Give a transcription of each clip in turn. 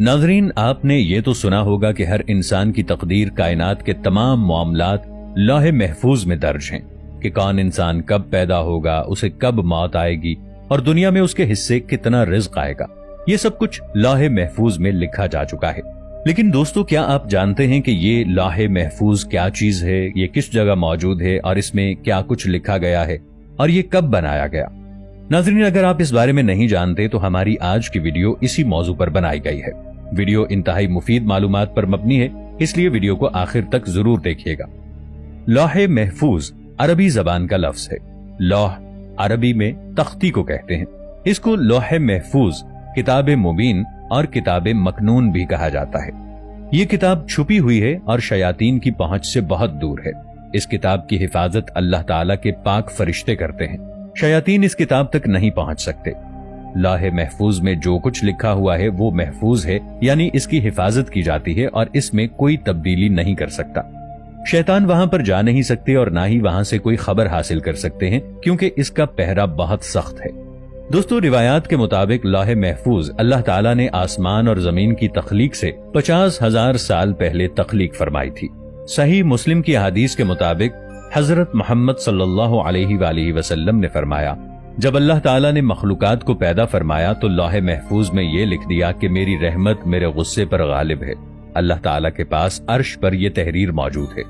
नाज़रीन, आपने ये तो सुना होगा कि हर इंसान की तकदीर कायनात के तमाम मामलात लौहे महफूज में दर्ज हैं कि कौन इंसान कब पैदा होगा, उसे कब मौत आएगी और दुनिया में उसके हिस्से कितना रिज़्क आएगा। ये सब कुछ लौहे महफूज में लिखा जा चुका है। लेकिन दोस्तों, क्या आप जानते हैं कि ये लौहे महफूज क्या चीज है, ये किस जगह मौजूद है और इसमें क्या कुछ लिखा गया है और ये कब बनाया गया? नाज़रीन, अगर आप इस बारे में नहीं जानते तो हमारी आज की वीडियो इसी मौजू पर बनाई गई है। वीडियो इंतहाई मुफीद मालूमात पर मबनी है, इसलिए वीडियो को आखिर तक जरूर देखिएगा। लौहे महफूज अरबी जबान का लफ्ज है। लौह अरबी में तख्ती को कहते हैं। इसको लौहे महफूज, किताब मुबीन और किताब मकनून भी कहा जाता है। ये किताब छुपी हुई है और शयातीन की पहुंच से बहुत दूर है। इस किताब की हिफाजत अल्लाह ताला के पाक फरिश्ते करते हैं। शयातीन इस किताब तक नहीं पहुंच सकते। लौहे महफूज में जो कुछ लिखा हुआ है वो महफूज है, यानी इसकी हिफाजत की जाती है और इसमें कोई तब्दीली नहीं कर सकता। शैतान वहां पर जा नहीं सकते और ना ही वहां से कोई खबर हासिल कर सकते हैं, क्योंकि इसका पहरा बहुत सख्त है। दोस्तों, रिवायात के मुताबिक लौहे महफूज अल्लाह ताला ने आसमान और जमीन की तख्लीक से 50,000 साल पहले तख्लीक फरमाई थी। सही मुस्लिम की हदीस के मुताबिक हजरत मोहम्मद सल्लल्लाहु अलैहि वसल्लम ने फरमाया, जब अल्लाह ताला ने मखलूकात को पैदा फरमाया तो लौहे महफूज में ये लिख दिया कि मेरी रहमत मेरे गुस्से पर गालिब है। अल्लाह ताला के पास अर्श पर यह तहरीर मौजूद है।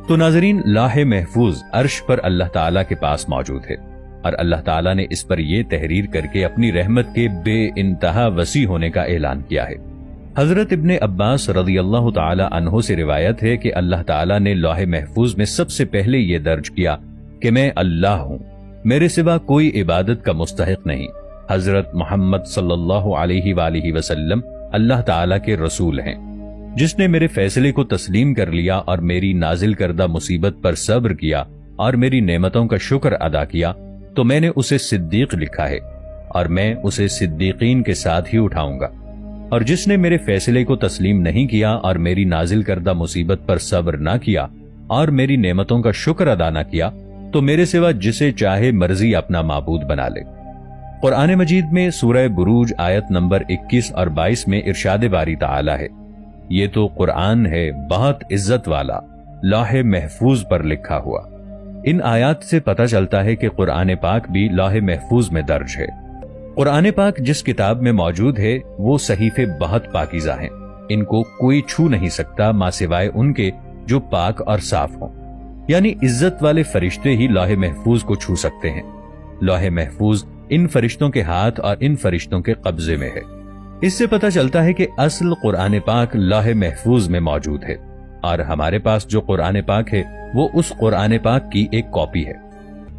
तो नाज़रीन, लौहे महफूज अर्श पर अल्लाह ताला के पास मौजूद है और अल्लाह ताला ने इस पर यह तहरीर करके अपनी रहमत के बेइंतहा वसी होने का ऐलान किया है। हजरत इब्ने अब्बास रज़ियल्लाहु ताला अन्हो से रिवायत है कि अल्लाह ताला ने लौहे महफूज में सबसे पहले यह दर्ज किया कि मैं अल्लाह हूं, मेरे सिवा कोई इबादत का मुस्तहिक नहीं। हजरत मोहम्मद सल्लल्लाहु अलैहि वसल्लम अल्लाह ताला के रसूल हैं। जिसने मेरे फैसले को तस्लीम कर लिया और मेरी नाजिल करदा मुसीबत पर सब्र किया और मेरी नेमतों का शुक्र अदा किया तो मैंने उसे सिद्दीक लिखा है और मैं उसे सिद्दीकीन के साथ ही उठाऊंगा। और जिसने मेरे फैसले को तस्लीम नहीं किया और मेरी नाजिल करदा मुसीबत पर सब्र ना किया और मेरी नेमतों का शुक्र अदा ना किया तो मेरे सिवा जिसे चाहे मर्जी अपना माबूद बना ले। कुरान मजीद में सूरह बुरूज आयत नंबर 21 और 22 में इरशाद बारी ताला है, ये तो कुरान है बहुत इज्जत वाला, लौहे महफूज पर लिखा हुआ। इन आयात से पता चलता है कि कुरान पाक भी लौहे महफूज में दर्ज है। कुरान पाक जिस किताब में मौजूद है वो सहीफे बहुत पाकीज़ा हैं। इनको कोई छू नहीं सकता मां सिवाय उनके जो पाक और साफ हों, यानी इज्जत वाले फरिश्ते ही लौहे महफूज को छू सकते हैं। लौहे महफूज इन फरिश्तों के हाथ और इन फरिश्तों के कब्जे में है। इससे पता चलता है कि असल कुरान पाक लौहे महफूज में मौजूद है और हमारे पास जो कुरान पाक है वो उस कुरान पाक की एक कॉपी है।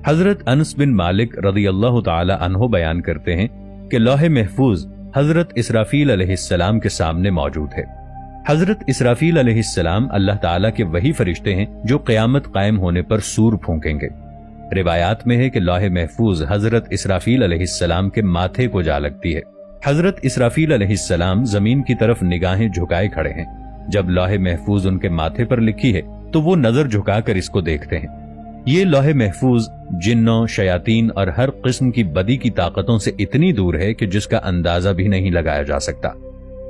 हजरत अनस बिन मालिक रज़ियल्लाहु ताला अन्हो बयान करते हैं कि लौहे महफूज हजरत इसराफील अलैहिस्सलाम के सामने मौजूद है। हजरत इसराफील अलैहिस्सलाम अल्लाह ताला के वही फरिश्ते हैं जो क़यामत कायम होने पर सूर फूंकेंगे। रिवायात में है कि लौहे महफूज हजरत इसराफील अलैहिस्सलाम के माथे को जा लगती है। हजरत इसराफील अलैहिस्सलाम जमीन की तरफ निगाहें झुकाए खड़े हैं। जब लौहे महफूज उनके माथे पर लिखी है तो वो नजर झुकाकर इसको देखते हैं। ये लौहे महफूज जिन्नों, शयातीन और हर किस्म की बदी की ताकतों से इतनी दूर है कि जिसका अंदाजा भी नहीं लगाया जा सकता।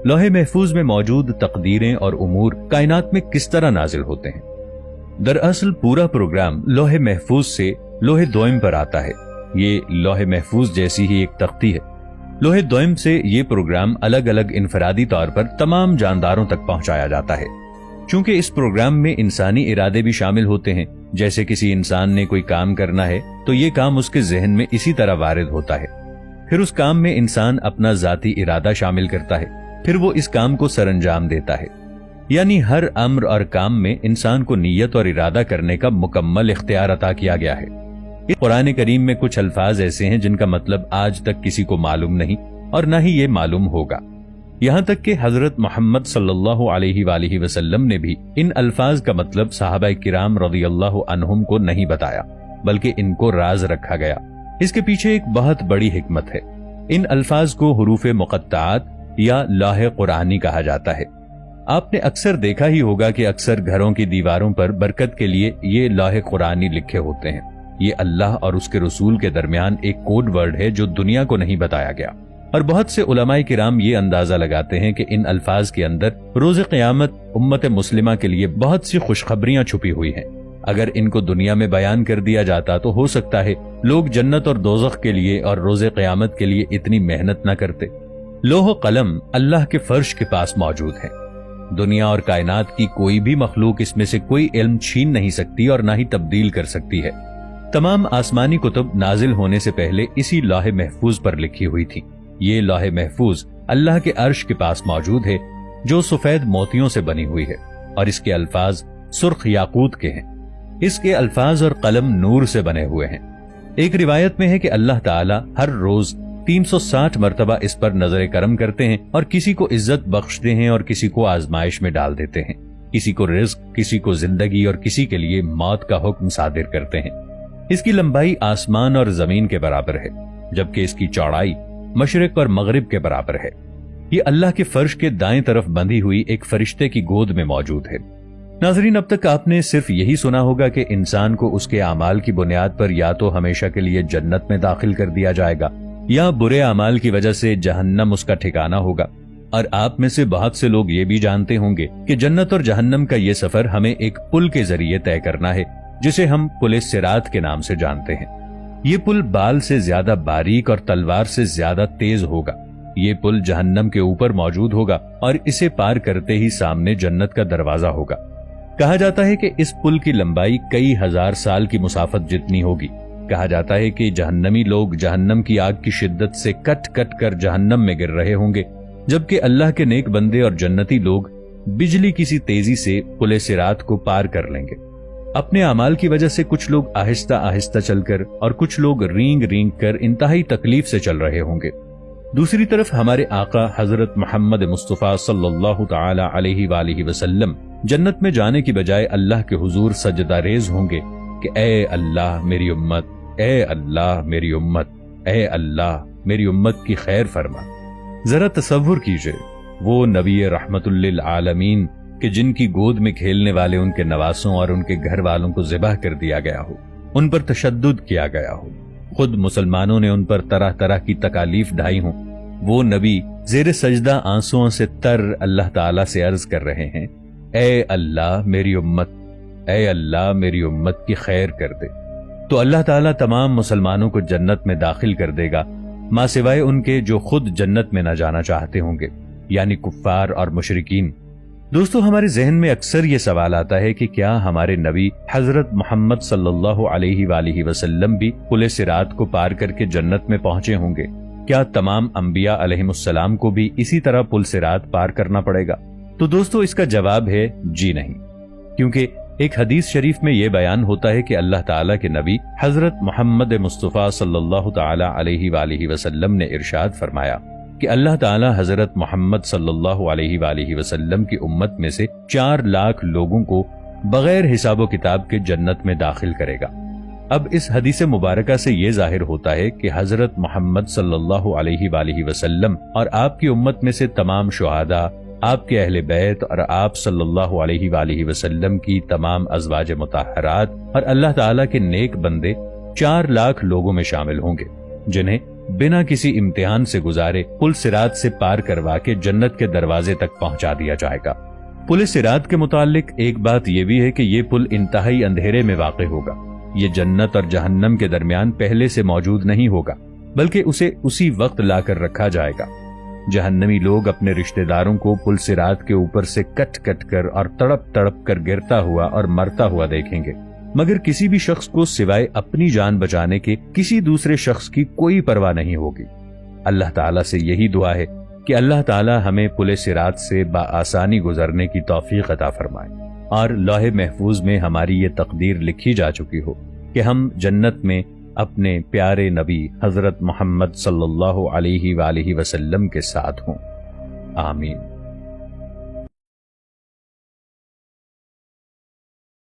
लौहे महफूज में मौजूद तकदीरें और उमूर कायनात में किस तरह नाजिल होते हैं। दरअसल पूरा प्रोग्राम लौहे महफूज से लोहे दोइम पर आता है। ये लौहे महफूज जैसी ही एक तख्ती है। लोहे दोइम से ये प्रोग्राम अलग अलग इनफरादी तौर पर तमाम जानदारों तक पहुंचाया जाता है। चूंकि इस प्रोग्राम में इंसानी इरादे भी शामिल होते हैं, जैसे किसी इंसान ने कोई काम करना है तो ये काम उसके जहन में इसी तरह वारिद होता है। फिर उस काम में इंसान अपना जाती इरादा शामिल करता है, फिर वो इस काम को सरअंजाम देता है। यानी हर अम्र और काम में इंसान को नीयत और इरादा करने का मुकम्मल इख्तियार अता किया गया है। इस कुरान करीम में कुछ अल्फाज ऐसे हैं जिनका मतलब आज तक किसी को मालूम नहीं और न ही ये मालूम होगा। यहाँ तक कि हजरत मोहम्मद सल्लल्लाहु अलैहि वसल्लम ने भी इन अल्फाज का मतलब सहाबा किराम रज़ियल्लाहु अन्हुम को नहीं बताया, बल्कि इनको राज रखा गया। इसके पीछे एक बहुत बड़ी हिकमत है। इन अल्फाज को हुरूफ मुक़त्ताआत या लौहे कुरानी कहा जाता है। आपने अक्सर देखा ही होगा कि अक्सर घरों की दीवारों पर बरकत के लिए ये लौहे कुरानी लिखे होते हैं। ये अल्लाह और उसके रसूल के दरमियान एक कोड वर्ड है जो दुनिया को नहीं बताया गया। اور بہت سے علماء کرام یہ اندازہ لگاتے ہیں کہ ان الفاظ کے اندر روز قیامت امت مسلمہ کے لیے بہت سی خوشخبریاں چھپی ہوئی ہیں۔ اگر ان کو دنیا میں بیان کر دیا جاتا تو ہو سکتا ہے لوگ جنت اور دوزخ کے لیے اور روز قیامت کے لیے اتنی محنت نہ کرتے۔ لوح و قلم اللہ کے فرش کے پاس موجود ہے۔ دنیا اور کائنات کی کوئی بھی مخلوق اس میں سے کوئی علم چھین نہیں سکتی اور نہ ہی تبدیل کر سکتی ہے۔ تمام آسمانی کتب نازل ہونے سے پہلے اسی لوح محفوظ پر لکھی ہوئی تھی۔ یہ لوح محفوظ اللہ کے عرش کے پاس موجود ہے جو سفید موتیوں سے بنی ہوئی ہے، اور اس کے الفاظ سرخ یاقوت کے ہیں۔ اس کے الفاظ اور قلم نور سے بنے ہوئے ہیں۔ ایک روایت میں ہے کہ اللہ تعالی ہر روز 360 مرتبہ اس پر نظر کرم کرتے ہیں اور کسی کو عزت بخشتے ہیں اور کسی کو آزمائش میں ڈال دیتے ہیں، کسی کو رزق، کسی کو زندگی اور کسی کے لیے موت کا حکم صادر کرتے ہیں۔ اس کی لمبائی آسمان اور زمین کے برابر ہے، جبکہ اس کی چوڑائی مشرق اور مغرب کے برابر ہے۔ یہ اللہ کے فرش کے دائیں طرف بندھی ہوئی ایک فرشتے کی گود میں موجود ہے۔ ناظرین، اب تک آپ نے صرف یہی سنا ہوگا کہ انسان کو اس کے اعمال کی بنیاد پر یا تو ہمیشہ کے لیے جنت میں داخل کر دیا جائے گا یا برے اعمال کی وجہ سے جہنم اس کا ٹھکانہ ہوگا، اور آپ میں سے بہت سے لوگ یہ بھی جانتے ہوں گے کہ جنت اور جہنم کا یہ سفر ہمیں ایک پل کے ذریعے طے کرنا ہے جسے ہم پل صراط کے نام سے جانتے ہیں۔ یہ پل بال سے زیادہ باریک اور تلوار سے زیادہ تیز ہوگا۔ یہ پل جہنم کے اوپر موجود ہوگا اور اسے پار کرتے ہی سامنے جنت کا دروازہ ہوگا۔ کہا جاتا ہے کہ اس پل کی لمبائی کئی ہزار سال کی مسافت جتنی ہوگی۔ کہا جاتا ہے کہ جہنمی لوگ جہنم کی آگ کی شدت سے کٹ کٹ کر جہنم میں گر رہے ہوں گے، جبکہ اللہ کے نیک بندے اور جنتی لوگ بجلی کسی تیزی سے پل صراط کو پار کر لیں گے۔ اپنے اعمال کی وجہ سے کچھ لوگ آہستہ آہستہ چل کر اور کچھ لوگ رینگ رینگ کر انتہائی تکلیف سے چل رہے ہوں گے۔ دوسری طرف ہمارے آقا حضرت محمد مصطفیٰ صلی اللہ تعالی علیہ وآلہ وسلم جنت میں جانے کی بجائے اللہ کے حضور سجدہ ریز ہوں گے کہ اے اللہ میری امت، اے اللہ میری امت، اے اللہ میری امت کی خیر فرما۔ ذرا تصور کیجئے وہ نبی رحمت للعالمین کہ جن کی گود میں کھیلنے والے ان کے نواسوں اور ان کے گھر والوں کو ذبح کر دیا گیا ہو، ان پر تشدد کیا گیا ہو، خود مسلمانوں نے ان پر طرح طرح کی تکالیف ڈھائی ہوں، وہ نبی زیر سجدہ آنسوؤں سے تر اللہ تعالیٰ سے عرض کر رہے ہیں اے اللہ میری امت، اے اللہ میری امت کی خیر کر دے۔ تو اللہ تعالیٰ تمام مسلمانوں کو جنت میں داخل کر دے گا، ماں سوائے ان کے جو خود جنت میں نہ جانا چاہتے ہوں گے، یعنی کفار اور مشرکین۔ دوستو، ہمارے ذہن میں اکثر یہ سوال آتا ہے کہ کیا ہمارے نبی حضرت محمد صلی اللہ علیہ وآلہ وسلم بھی پل صراط کو پار کر کے جنت میں پہنچے ہوں گے؟ کیا تمام انبیاء علیہم السلام کو بھی اسی طرح پل صراط پار کرنا پڑے گا؟ تو دوستو، اس کا جواب ہے جی نہیں، کیونکہ ایک حدیث شریف میں یہ بیان ہوتا ہے کہ اللہ تعالیٰ کے نبی حضرت محمد مصطفیٰ صلی اللہ تعالی علیہ وآلہ وسلم نے ارشاد فرمایا کہ اللہ تعالیٰ حضرت محمد صلی اللہ علیہ وآلہ وسلم کی امت میں سے 4 لاکھ لوگوں کو بغیر حساب و کتاب کے جنت میں داخل کرے گا۔ اب اس حدیث مبارکہ سے یہ ظاہر ہوتا ہے کہ حضرت محمد صلی اللہ علیہ وآلہ وسلم اور آپ کی امت میں سے تمام شہداء، آپ کے اہل بیت اور آپ صلی اللہ علیہ وآلہ وسلم کی تمام ازواج مطہرات اور اللہ تعالیٰ کے نیک بندے 4 لاکھ لوگوں میں شامل ہوں گے، جنہیں بنا کسی امتحان سے گزارے پل صراط سے پار کروا کے جنت کے دروازے تک پہنچا دیا جائے گا۔ پل صراط کے متعلق ایک بات یہ بھی ہے کہ یہ پل انتہائی اندھیرے میں واقع ہوگا۔ یہ جنت اور جہنم کے درمیان پہلے سے موجود نہیں ہوگا، بلکہ اسے اسی وقت لا کر رکھا جائے گا۔ جہنمی لوگ اپنے رشتہ داروں کو پل صراط کے اوپر سے کٹ کٹ کر اور تڑپ تڑپ کر گرتا ہوا اور مرتا ہوا دیکھیں گے، مگر کسی بھی شخص کو سوائے اپنی جان بچانے کے کسی دوسرے شخص کی کوئی پرواہ نہیں ہوگی۔ اللہ تعالیٰ سے یہی دعا ہے کہ اللہ تعالیٰ ہمیں پل صراط سے بآسانی گزرنے کی توفیق عطا فرمائے اور لوح محفوظ میں ہماری یہ تقدیر لکھی جا چکی ہو کہ ہم جنت میں اپنے پیارے نبی حضرت محمد صلی اللہ علیہ وآلہ وسلم کے ساتھ ہوں۔ آمین۔